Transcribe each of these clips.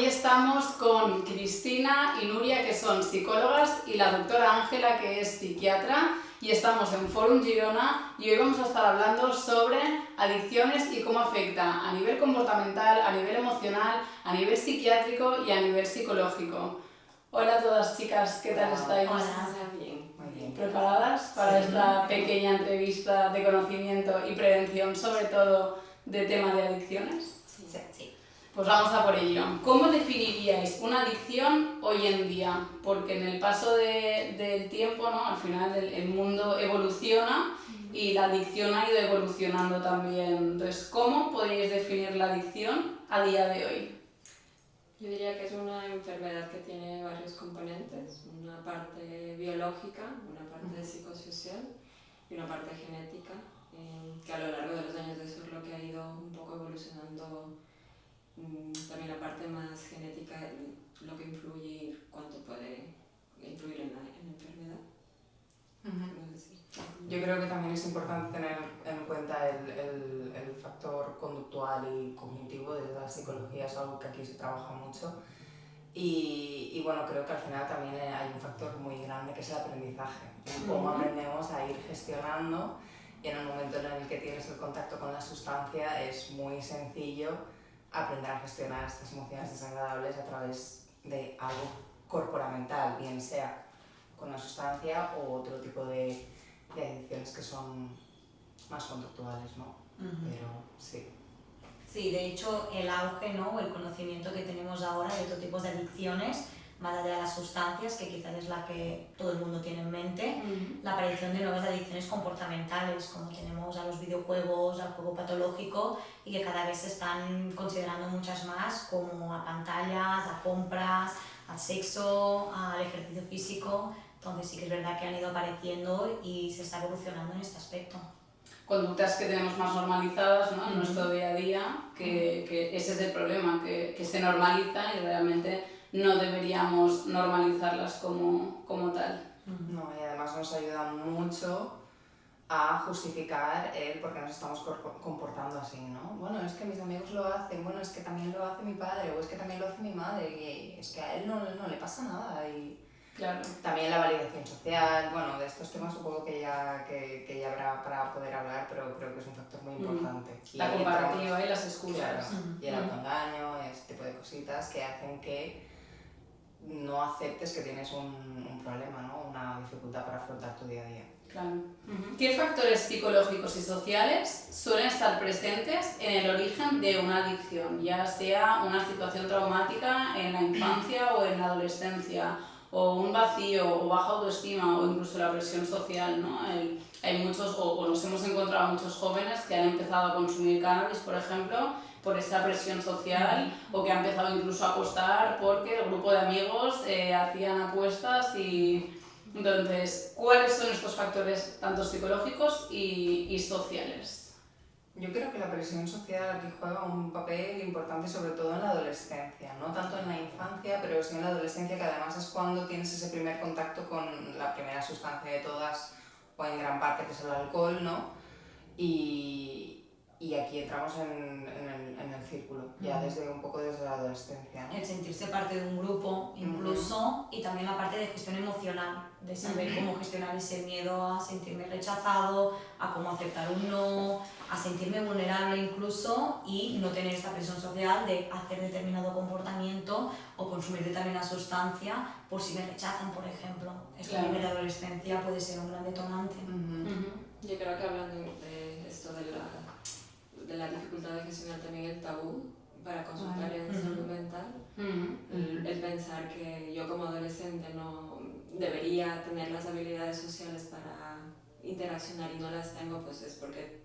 hoy estamos con Cristina y Nuria, que son psicólogas, y la doctora Ángela, que es psiquiatra, y estamos en Fórum Girona y hoy vamos a estar hablando sobre adicciones y cómo afecta a nivel comportamental, a nivel emocional, a nivel psiquiátrico y a nivel psicológico. Hola a todas, chicas, ¿qué tal estáis? Hola, bien. Muy bien. ¿Preparadas para esta pequeña entrevista de conocimiento y prevención, sobre todo de tema de adicciones? Sí. Pues vamos a por ello. ¿Cómo definiríais una adicción hoy en día? Porque en el paso del tiempo, ¿no? Al final el mundo evoluciona y la adicción ha ido evolucionando también. Entonces, ¿cómo podríais definir la adicción a día de hoy? Yo diría que es una enfermedad que tiene varios componentes, una parte biológica, una parte psicosocial y una parte genética, que a lo largo de los años eso es lo que ha ido un poco evolucionando. También la parte más genética, lo que influye, cuánto puede influir en la enfermedad. Yo creo que también es importante tener en cuenta el factor conductual y cognitivo. Desde la psicología es algo que aquí se trabaja mucho y bueno, creo que al final también hay un factor muy grande que es el aprendizaje, cómo aprendemos a ir gestionando, y en el momento en el que tienes el contacto con la sustancia es muy sencillo aprender a gestionar estas emociones desagradables a través de algo corporamental, bien sea con la sustancia o otro tipo de adicciones que son más conductuales, ¿no? Pero sí. Sí, de hecho el auge, ¿no? El conocimiento que tenemos ahora de otro tipo de adicciones, más allá de las sustancias, que quizás es la que todo el mundo tiene en mente, la aparición de nuevas adicciones comportamentales, como tenemos a los videojuegos, al juego patológico, y que cada vez se están considerando muchas más, como a pantallas, a compras, al sexo, al ejercicio físico. Entonces sí que es verdad que han ido apareciendo y se está evolucionando en este aspecto. Conductas que tenemos más normalizadas, ¿no? En nuestro día a día, que ese es el problema, que se normalizan y realmente no deberíamos normalizarlas como tal. No, y además nos ayuda mucho a justificar el por qué nos estamos comportando así, ¿no? Bueno, es que mis amigos lo hacen, bueno, es que también lo hace mi padre, o es que también lo hace mi madre, y es que a él no le pasa nada. Y claro. También la validación social, bueno, de estos temas supongo que ya habrá para poder hablar, pero creo que es un factor muy importante. La comparativa y las excusas. Claro, y el autoengaño, este tipo de cositas que hacen que no aceptes que tienes un problema, ¿no? Una dificultad para afrontar tu día a día. Claro. ¿Qué factores psicológicos y sociales suelen estar presentes en el origen de una adicción, ya sea una situación traumática en la infancia o en la adolescencia, o un vacío o baja autoestima, o incluso la presión social, ¿no? Hay muchos, o nos hemos encontrado muchos jóvenes que han empezado a consumir cannabis, por ejemplo, por esa presión social, o que han empezado incluso a apostar porque el grupo de amigos hacían apuestas y... Entonces, ¿cuáles son estos factores tanto psicológicos y sociales? Yo creo que la presión social aquí juega un papel importante, sobre todo en la adolescencia, no tanto en la infancia, pero sí en la adolescencia, que además es cuando tienes ese primer contacto con la primera sustancia de todas, o en gran parte, que es el alcohol, ¿no? Y aquí entramos en el círculo, ya desde la adolescencia, ¿no? El sentirse parte de un grupo incluso, y también la parte de gestión emocional, de saber cómo gestionar ese miedo a sentirme rechazado, a cómo aceptar un no, a sentirme vulnerable incluso, y no tener esta presión social de hacer determinado comportamiento o consumir determinada sustancia por si me rechazan, por ejemplo. Esta primera adolescencia puede ser un gran detonante. Yo creo que hablando de esto de la dificultad de gestionar también el tabú para consultar en salud mental, el pensar que yo como adolescente no debería tener las habilidades sociales para interaccionar y no las tengo, pues es porque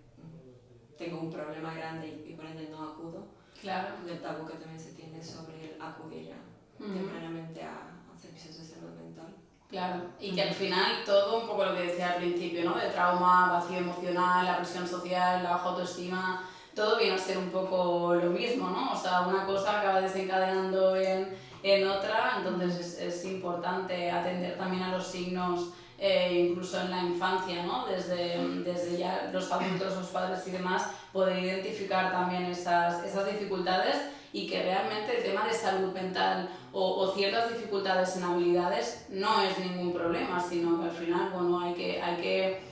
tengo un problema grande y por ende no acudo. Claro. Del tabú que también se tiene sobre el acudir tempranamente a servicios de salud mental. Claro, y que al final todo, un poco lo que decía al principio, ¿no? De trauma, vacío emocional, la presión social, la baja autoestima, todo viene a ser un poco lo mismo, ¿no? O sea, una cosa acaba desencadenando en otra, entonces es importante atender también a los signos incluso en la infancia, ¿no? Desde ya los adultos, los padres y demás, poder identificar también esas dificultades y que realmente el tema de salud mental o ciertas dificultades en habilidades no es ningún problema, sino que al final, bueno, hay que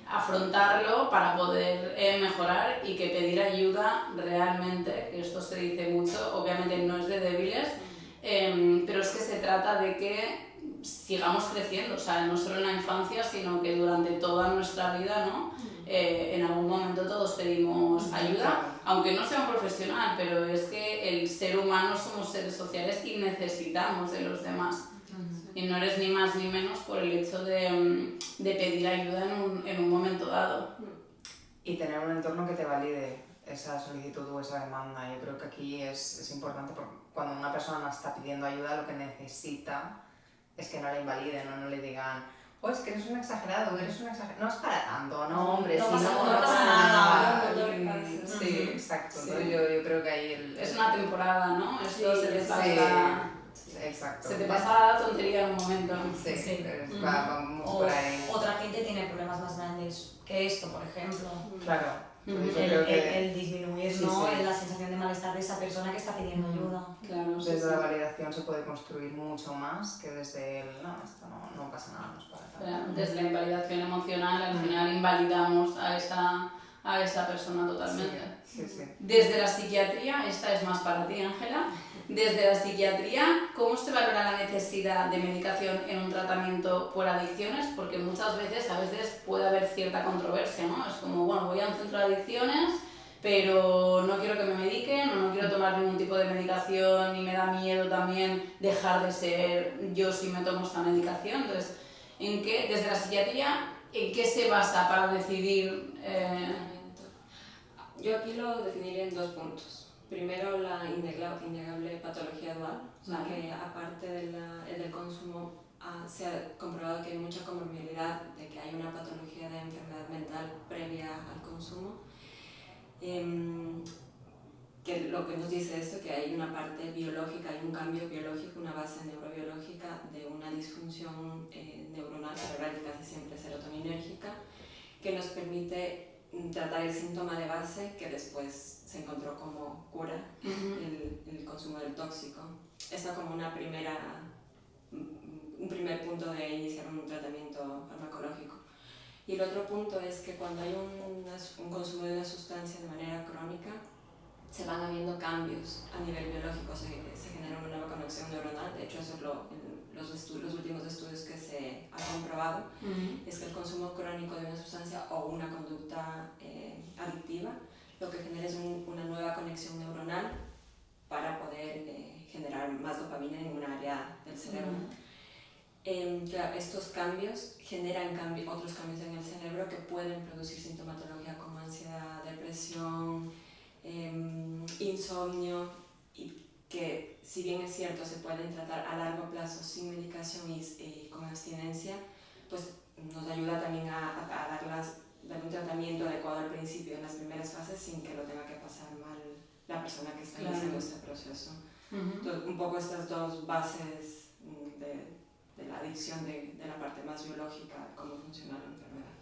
afrontarlo para poder mejorar y que pedir ayuda realmente, que esto se dice mucho, obviamente no es de débiles, pero es que se trata de que sigamos creciendo, o sea, no solo en la infancia, sino que durante toda nuestra vida, ¿no? En algún momento todos pedimos ayuda, aunque no sea un profesional, pero es que el ser humano somos seres sociales y necesitamos de los demás. Y no eres ni más ni menos por el hecho de pedir ayuda en un momento dado. Y tener un entorno que te valide esa solicitud o esa demanda. Yo creo que aquí es importante porque cuando una persona está pidiendo ayuda, lo que necesita es que no la invaliden, no le digan, oh, es que eres un exagerado, eres un exagerado. No es para tanto, no, hombre, no si pasa, no pasa nada. Sí, exacto. Sí. Yo creo que ahí es una temporada, ¿no? Esto Sí, se te sí. pasa... Exacto. Se te pasa la tontería en un momento. Sí. Va O por ahí. otra gente tiene problemas más grandes que esto, por ejemplo. Claro. Entonces yo El, creo que el disminuir, Sí, ¿no? sí. La sensación de malestar de esa persona que está pidiendo ayuda. Claro, sí, desde sí. la validación se puede construir mucho más que desde el no, esto no pasa nada, no es para tanto. Desde la invalidación emocional, al final invalidamos a esa persona totalmente. Sí. Desde la psiquiatría, esta es más para ti, Ángela, desde la psiquiatría, ¿cómo se valora la necesidad de medicación en un tratamiento por adicciones? Porque muchas veces, a veces puede haber cierta controversia, ¿no? Es como, bueno, voy a un centro de adicciones, pero no quiero que me mediquen, o no quiero tomar ningún tipo de medicación, y me da miedo también dejar de ser yo si me tomo esta medicación. Entonces, desde la psiquiatría, ¿en qué se basa para decidir? Yo aquí lo definiría en 2 puntos. Primero, la innegable patología dual, o sea, que aparte del consumo se ha comprobado que hay mucha comorbilidad de que hay una patología de enfermedad mental previa al consumo. Que lo que nos dice esto, que hay una parte biológica, hay un cambio biológico, una base neurobiológica de una disfunción neuronal cerebral, casi siempre serotoninérgica, que nos permite tratar el síntoma de base que después se encontró como cura, el consumo del tóxico. Esta como un primer punto de iniciar un tratamiento farmacológico. Y el otro punto es que cuando hay un consumo de una sustancia de manera crónica, se van habiendo cambios a nivel biológico, se genera una nueva conexión neuronal. De hecho, eso es los últimos estudios que se han comprobado, es que el consumo crónico de una sustancia o una conducta adictiva lo que genera es una nueva conexión neuronal para poder generar más dopamina en un área del cerebro. Claro, estos cambios generan otros cambios en el cerebro que pueden producir sintomatología como ansiedad, depresión, insomnio, y que si bien es cierto se pueden tratar a largo plazo sin medicación y con abstinencia, pues nos ayuda también a dar un tratamiento adecuado al principio, en las primeras fases, sin que lo tenga que pasar mal la persona que está iniciando este proceso. Entonces, un poco estas 2 bases de la adicción, de la parte más biológica, cómo funciona la enfermedad.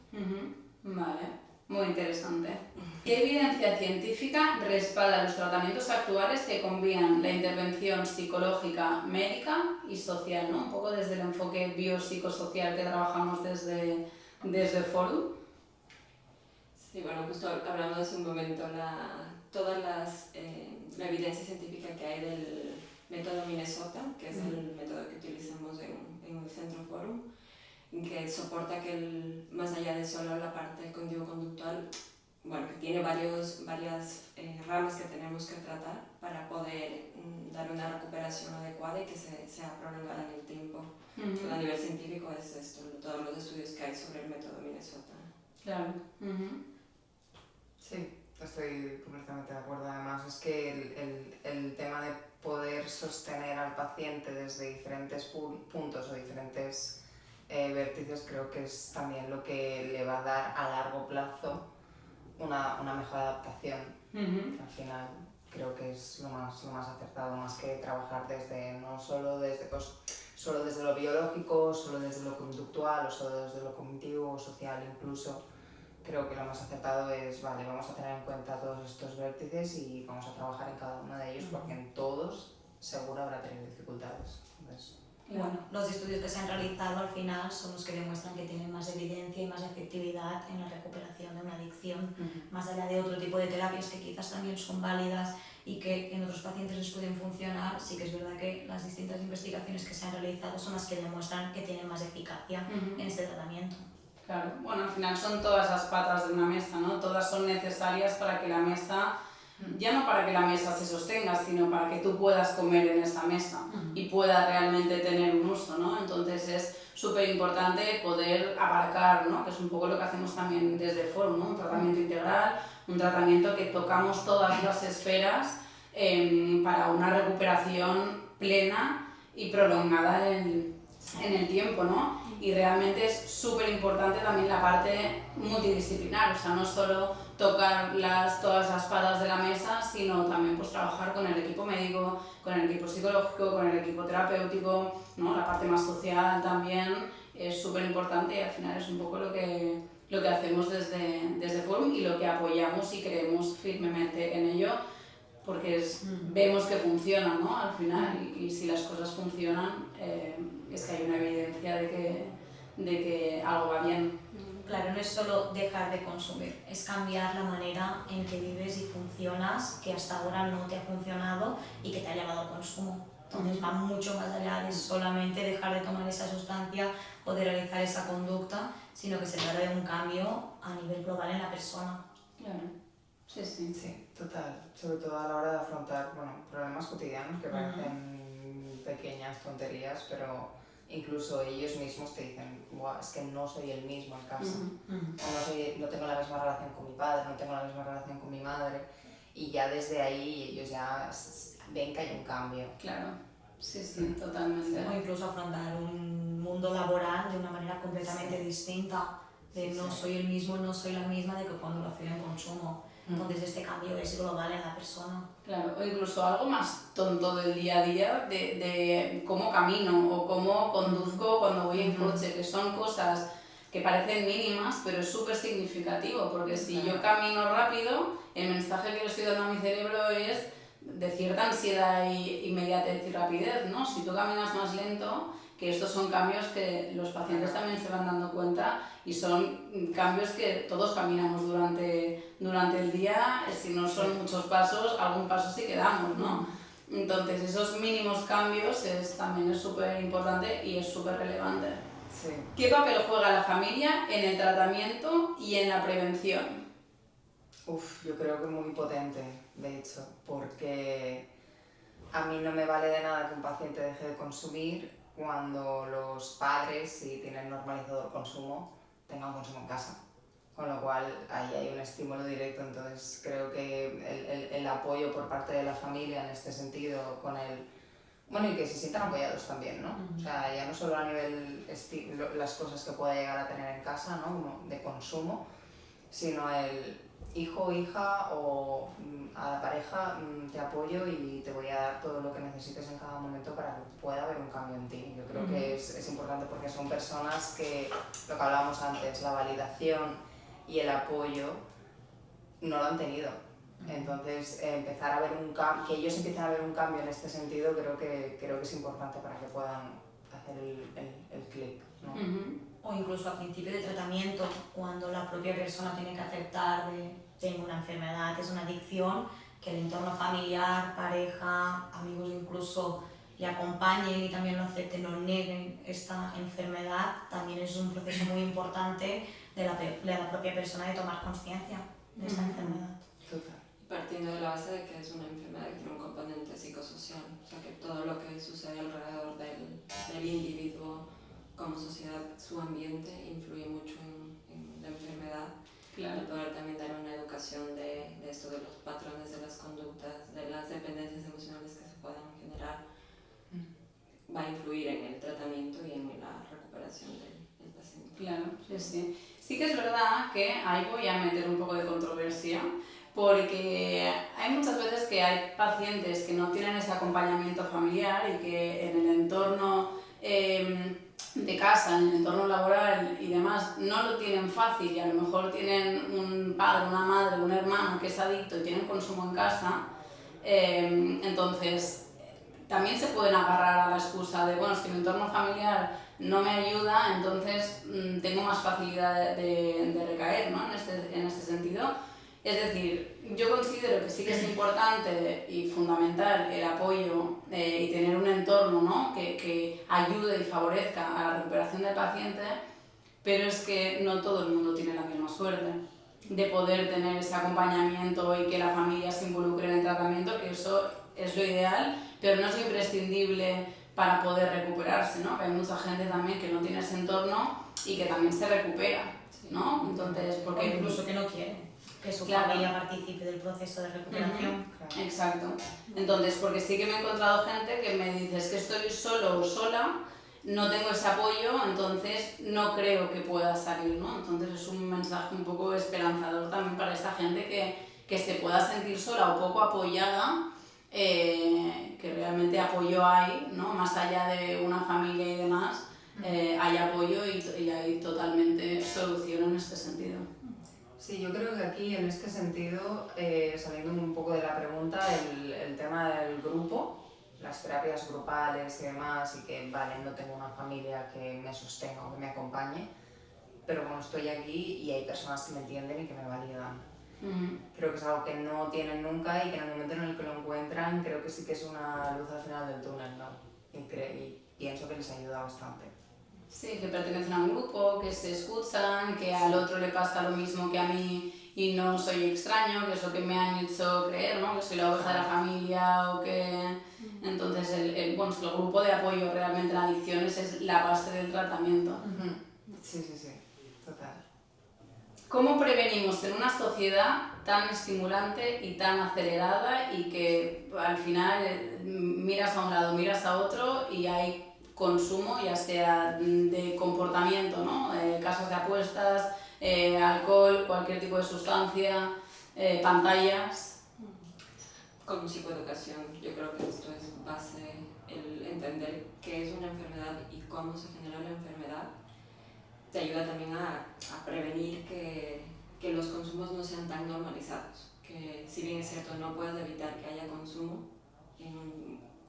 Vale, muy interesante. ¿Qué evidencia científica respalda los tratamientos actuales que combinan la intervención psicológica, médica y social, ¿no? Un poco desde el enfoque biopsicosocial que trabajamos desde Forum. Sí, bueno, justo hablamos hace un momento, toda la evidencia científica que hay del método Minnesota, que es el método que utilizamos en el Centro Forum, que soporta que más allá de solo la parte cognitivo-conductual, bueno, que tiene varias ramas que tenemos que tratar para poder dar una recuperación adecuada y que sea prolongada en el tiempo. A nivel científico es esto, todos los estudios que hay sobre el método Minnesota. Claro. Sí, estoy completamente de acuerdo. Además es que el tema de poder sostener al paciente desde diferentes puntos o diferentes vértices creo que es también lo que le va a dar a largo plazo una mejor adaptación. Al final creo que es lo más acertado, más que trabajar no solo desde solo desde lo biológico, solo desde lo conductual o solo desde lo cognitivo o social incluso. Creo que lo más acertado es, vale, vamos a tener en cuenta todos estos vértices y vamos a trabajar en cada uno de ellos porque en todos seguro habrá tenido dificultades. Entonces, y bueno, los estudios que se han realizado al final son los que demuestran que tienen más evidencia y más efectividad en la recuperación de una adicción, más allá de otro tipo de terapias que quizás también son válidas y que en otros pacientes les pueden funcionar. Sí que es verdad que las distintas investigaciones que se han realizado son las que demuestran que tienen más eficacia en este tratamiento. Claro, bueno, al final son todas las patas de una mesa, ¿no? Todas son necesarias para que la mesa, ya no para que la mesa se sostenga, sino para que tú puedas comer en esa mesa y puedas realmente tener un uso, ¿no? Entonces es súper importante poder abarcar, ¿no? Que es un poco lo que hacemos también desde Forum, ¿no? Un tratamiento integral, un tratamiento que tocamos todas las esferas para una recuperación plena y prolongada en el tiempo, ¿no? Y realmente es súper importante también la parte multidisciplinar, o sea, no solo tocar todas las patas de la mesa, sino también pues trabajar con el equipo médico, con el equipo psicológico, con el equipo terapéutico, ¿no? La parte más social también es súper importante y al final es un poco lo que hacemos desde Forum y lo que apoyamos y creemos firmemente en ello, porque vemos que funciona, ¿no? Al final, y si las cosas funcionan, es que hay una evidencia de que algo va bien. Claro, no es solo dejar de consumir, es cambiar la manera en que vives y funcionas, que hasta ahora no te ha funcionado y que te ha llevado al consumo. Entonces va mucho más allá de solamente dejar de tomar esa sustancia o de realizar esa conducta, sino que se trata de un cambio a nivel global en la persona. Claro, sí. Sí, total. Sobre todo a la hora de afrontar, bueno, problemas cotidianos que parecen pequeñas tonterías, pero incluso ellos mismos te dicen, "Buah, es que no soy el mismo en casa, o no tengo la misma relación con mi padre, no tengo la misma relación con mi madre", y ya desde ahí ellos ya ven que hay un cambio. Claro, sí, totalmente. O incluso afrontar un mundo laboral de una manera completamente distinta, de no soy el mismo, no soy la misma de que cuando lo hacía en consumo. Entonces este cambio es global en la persona. Claro, o incluso algo más tonto del día a día, de cómo camino o cómo conduzco cuando voy en coche, que son cosas que parecen mínimas, pero es súper significativo, porque si yo camino rápido, el mensaje que le estoy dando a mi cerebro es de cierta ansiedad y inmediatez y rapidez, ¿no? Si tú caminas más lento, que estos son cambios que los pacientes también se van dando cuenta y son cambios que todos caminamos durante el día, si no son muchos pasos, algún paso sí que damos, ¿no? Entonces esos mínimos cambios también es súper importante y es súper relevante. Sí. ¿Qué papel juega la familia en el tratamiento y en la prevención? Yo creo que muy potente, de hecho, porque a mí no me vale de nada que un paciente deje de consumir cuando los padres, si tienen normalizado el consumo, tengan consumo en casa. Con lo cual ahí hay un estímulo directo, entonces creo que el apoyo por parte de la familia en este sentido, bueno, y que se sientan apoyados también, ¿no? O sea, ya no solo a nivel las cosas que pueda llegar a tener en casa, ¿no? De consumo, sino el hijo o hija o a la pareja, te apoyo y te voy a dar todo lo que necesites en cada momento para que pueda haber un cambio en ti. Yo creo que es importante porque son personas que, lo que hablábamos antes, la validación y el apoyo no lo han tenido. Entonces, empezar a ver que ellos empiecen a ver un cambio en este sentido, creo que es importante para que puedan hacer el clic, ¿no? O incluso al principio de tratamiento, cuando la propia persona tiene que aceptar de tengo una enfermedad, es una adicción, que el entorno familiar, pareja, amigos incluso le acompañen y también lo acepten, no nieguen esta enfermedad, también es un proceso muy importante de la propia persona de tomar conciencia de esta enfermedad. Total. Partiendo de la base de que es una enfermedad que tiene un componente psicosocial, o sea que todo lo que sucede alrededor del individuo como sociedad, su ambiente, influye mucho en la enfermedad. Claro. Y poder también dar una educación de esto, de los patrones, de las conductas, de las dependencias emocionales que se puedan generar, va a influir en el tratamiento y en la recuperación del paciente. Claro, sí. Sí que es verdad que ahí voy a meter un poco de controversia, porque hay muchas veces que hay pacientes que no tienen ese acompañamiento familiar y que en el entorno de casa, en el entorno laboral y demás, no lo tienen fácil y a lo mejor tienen un padre, una madre, un hermano que es adicto y tienen consumo en casa, entonces también se pueden agarrar a la excusa de, bueno, es que mi entorno familiar no me ayuda, entonces tengo más facilidad de recaer, ¿no? En este sentido. Es decir, yo considero que sí que es importante y fundamental el apoyo y tener un entorno, ¿no? que ayude y favorezca a la recuperación del paciente, pero es que no todo el mundo tiene la misma suerte de poder tener ese acompañamiento y que la familia se involucre en el tratamiento, que eso es lo ideal, pero no es imprescindible para poder recuperarse, ¿no? Hay mucha gente también que no tiene ese entorno y que también se recupera, ¿no? Entonces, O incluso que no quiere que su Claro. familia participe del proceso de recuperación. Exacto. Entonces, porque sí que me he encontrado gente que me dice, es que estoy solo o sola, no tengo ese apoyo, entonces no creo que pueda salir, ¿no? Entonces es un mensaje un poco esperanzador también para esta gente que se pueda sentir sola o poco apoyada, que realmente apoyo hay, ¿no? Más allá de una familia y demás, hay apoyo y hay totalmente solución en este sentido. Sí, yo creo que aquí en este sentido, saliendo un poco de la pregunta, el tema del grupo, las terapias grupales y demás, y que, vale, no tengo una familia que me sostenga o que me acompañe, pero bueno, estoy aquí y hay personas que me entienden y que me validan. Creo que es algo que no tienen nunca y que en el momento en el que lo encuentran, creo que sí que es una luz al final del túnel, ¿no? Y pienso que les ayuda bastante. Sí, que pertenecen a un grupo, que se escuchan, que al otro le pasa lo mismo que a mí y no soy extraño, que es lo que me han hecho creer, ¿no? Que soy la oveja de la familia o que... Entonces, el grupo de apoyo realmente en adicciones es la base del tratamiento. Sí, total. ¿Cómo prevenimos en una sociedad tan estimulante y tan acelerada y que al final miras a un lado, miras a otro y hay consumo, ya sea de comportamiento, ¿no? Casas de apuestas, alcohol, cualquier tipo de sustancia, pantallas? Con psicoeducación, yo creo que esto es base, el entender qué es una enfermedad y cómo se genera la enfermedad, te ayuda también a prevenir que los consumos no sean tan normalizados, que si bien es cierto no puedes evitar que haya consumo,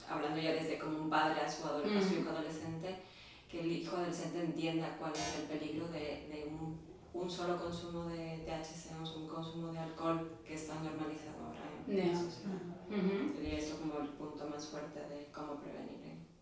hablando ya desde como un padre a su hijo adolescente, que el hijo adolescente entienda cuál es el peligro de un solo consumo de THC o un consumo de alcohol que está normalizado ahora en la sociedad. Sería esto como el punto más fuerte de cómo prevenir.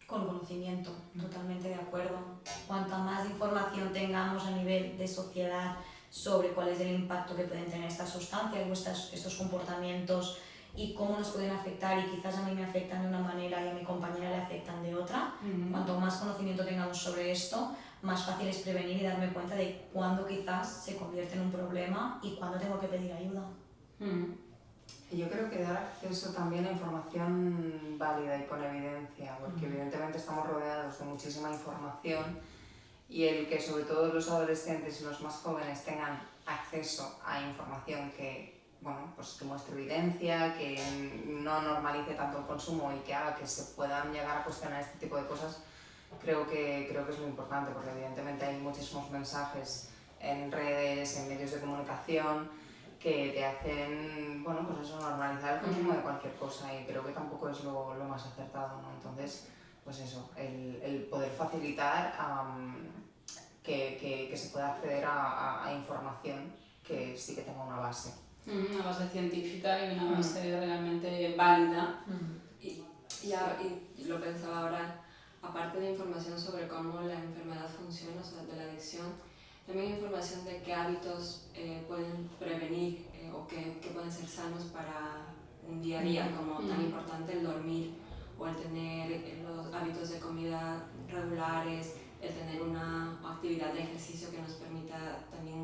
Con conocimiento, totalmente de acuerdo. Cuanta más información tengamos a nivel de sociedad sobre cuál es el impacto que pueden tener estas sustancias o estos comportamientos y cómo nos pueden afectar, y quizás a mí me afectan de una manera y a mi compañera le afectan de otra, cuanto más conocimiento tengamos sobre esto, más fácil es prevenir y darme cuenta de cuándo quizás se convierte en un problema y cuándo tengo que pedir ayuda. Y yo creo que dar acceso también a información válida y con evidencia, porque evidentemente estamos rodeados de muchísima información, y el que sobre todo los adolescentes y los más jóvenes tengan acceso a información que, bueno, pues que muestre evidencia, que no normalice tanto el consumo y que haga que se puedan llegar a cuestionar este tipo de cosas, creo que es muy importante, porque evidentemente hay muchísimos mensajes en redes, en medios de comunicación, que te hacen, bueno, pues eso, normalizar el consumo de cualquier cosa, y creo que tampoco es lo más acertado, ¿no? Entonces, pues eso, el poder facilitar que se pueda acceder a información que sí que tenga una base. Una base científica y una base realmente válida. Y lo pensaba ahora, aparte de información sobre cómo la enfermedad funciona, o sea, de la adicción, también información de qué hábitos pueden prevenir o qué pueden ser sanos para un día a día, como tan importante el dormir o el tener los hábitos de comida regulares, el tener una actividad de ejercicio que nos permita también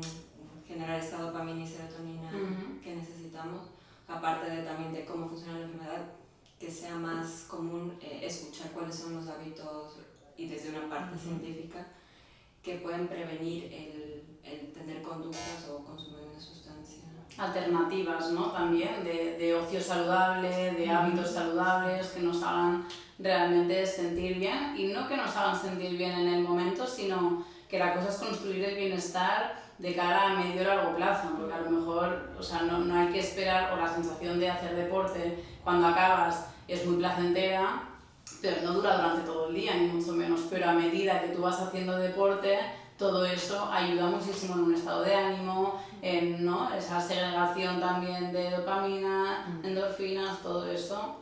generar esta dopamina y serotonina que necesitamos, aparte también de cómo funciona la enfermedad, que sea más común escuchar cuáles son los hábitos y desde una parte científica que pueden prevenir el tener conductas o consumir una sustancia. alternativas, ¿no? También de ocio saludable, de hábitos saludables que nos hagan realmente sentir bien, y no que nos hagan sentir bien en el momento, sino que la cosa es construir el bienestar de cara a medio y largo plazo, porque a lo mejor, o sea, no hay que esperar, o la sensación de hacer deporte cuando acabas es muy placentera, pero no dura durante todo el día, ni mucho menos, pero a medida que tú vas haciendo deporte, todo eso ayuda muchísimo en un estado de ánimo, en, ¿no?, esa segregación también de dopamina, endorfinas, todo eso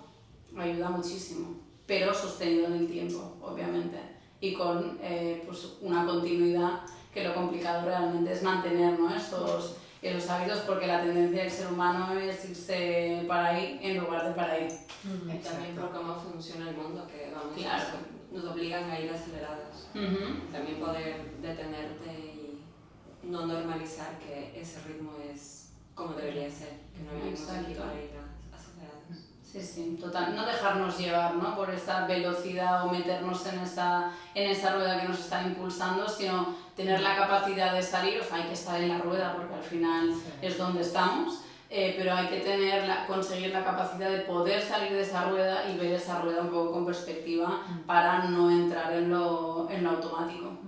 ayuda muchísimo, pero sostenido en el tiempo, obviamente, y con pues una continuidad, que lo complicado realmente es mantener, ¿no?, esos hábitos, porque la tendencia del ser humano es irse para ahí en lugar de para ahí. Y también por cómo funciona el mundo, que vamos, claro, nos obligan a ir acelerados. También poder detenerte y no normalizar que ese ritmo es como debería ser, que no venimos aquí para ir acelerados. Sí, sí, total. No dejarnos llevar, ¿no?, por esta velocidad o meternos en esta rueda que nos están impulsando, sino tener la capacidad de salir. O sea, hay que estar en la rueda porque al final es donde estamos, pero hay que conseguir la capacidad de poder salir de esa rueda y ver esa rueda un poco con perspectiva para no entrar en lo automático.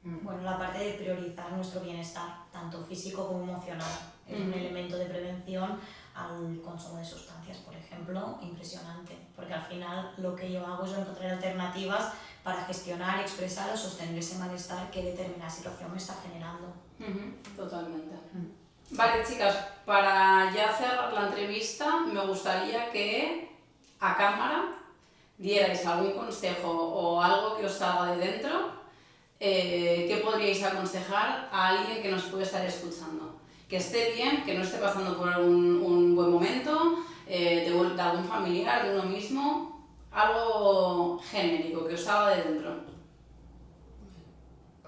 Bueno, la parte de priorizar nuestro bienestar, tanto físico como emocional, es un elemento de prevención al consumo de sustancias, por ejemplo, impresionante, porque al final lo que yo hago es encontrar alternativas para gestionar, expresar o sostener ese malestar que determinada situación me está generando. Totalmente. Vale, chicas, para ya cerrar la entrevista, me gustaría que a cámara dierais algún consejo o algo que os salga de dentro. ¿Qué podríais aconsejar a alguien que nos puede estar escuchando? Que esté bien, que no esté pasando por un buen momento, de algún familiar, de uno mismo, algo genérico, que os salga de dentro.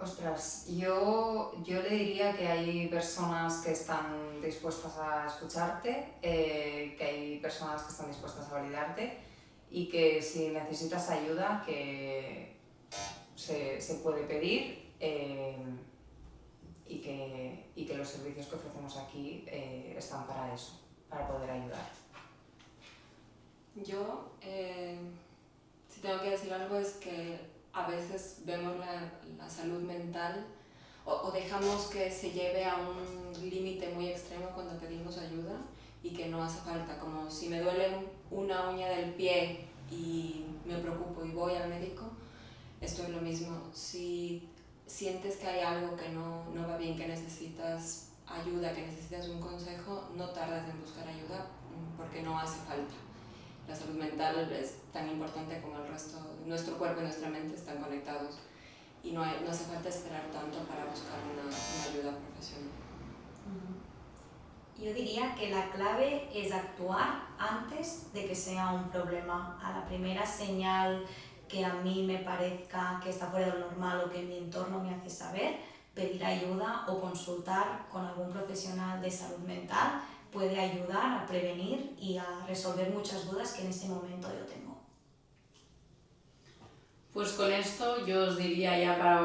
Ostras, yo le diría que hay personas que están dispuestas a escucharte, que hay personas que están dispuestas a validarte, y que si necesitas ayuda, que se puede pedir, y que los servicios que ofrecemos aquí están para eso, para poder ayudar. Yo, si tengo que decir algo, es que a veces vemos la salud mental o dejamos que se lleve a un límite muy extremo cuando pedimos ayuda, y que no hace falta. Como si me duele una uña del pie y me preocupo y voy al médico, esto es lo mismo. Si sientes que hay algo que no va bien, que necesitas ayuda, que necesitas un consejo, no tardes en buscar ayuda, porque no hace falta. La salud mental es tan importante como el resto. Nuestro cuerpo y nuestra mente están conectados, y no hace falta esperar tanto para buscar una ayuda profesional. Yo diría que la clave es actuar antes de que sea un problema. A la primera señal que a mí me parezca que está fuera de lo normal o que mi entorno me hace saber, pedir ayuda o consultar con algún profesional de salud mental puede ayudar a prevenir y a resolver muchas dudas que en ese momento yo tengo. Pues con esto yo os diría ya para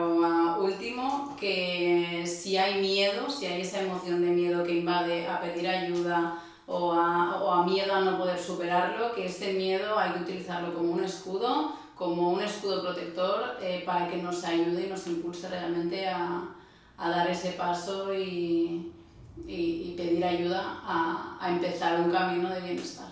último que si hay miedo, si hay esa emoción de miedo que invade a pedir ayuda o a miedo a no poder superarlo, que ese miedo hay que utilizarlo como un escudo protector, para que nos ayude y nos impulse realmente a dar ese paso y pedir ayuda a empezar un camino de bienestar.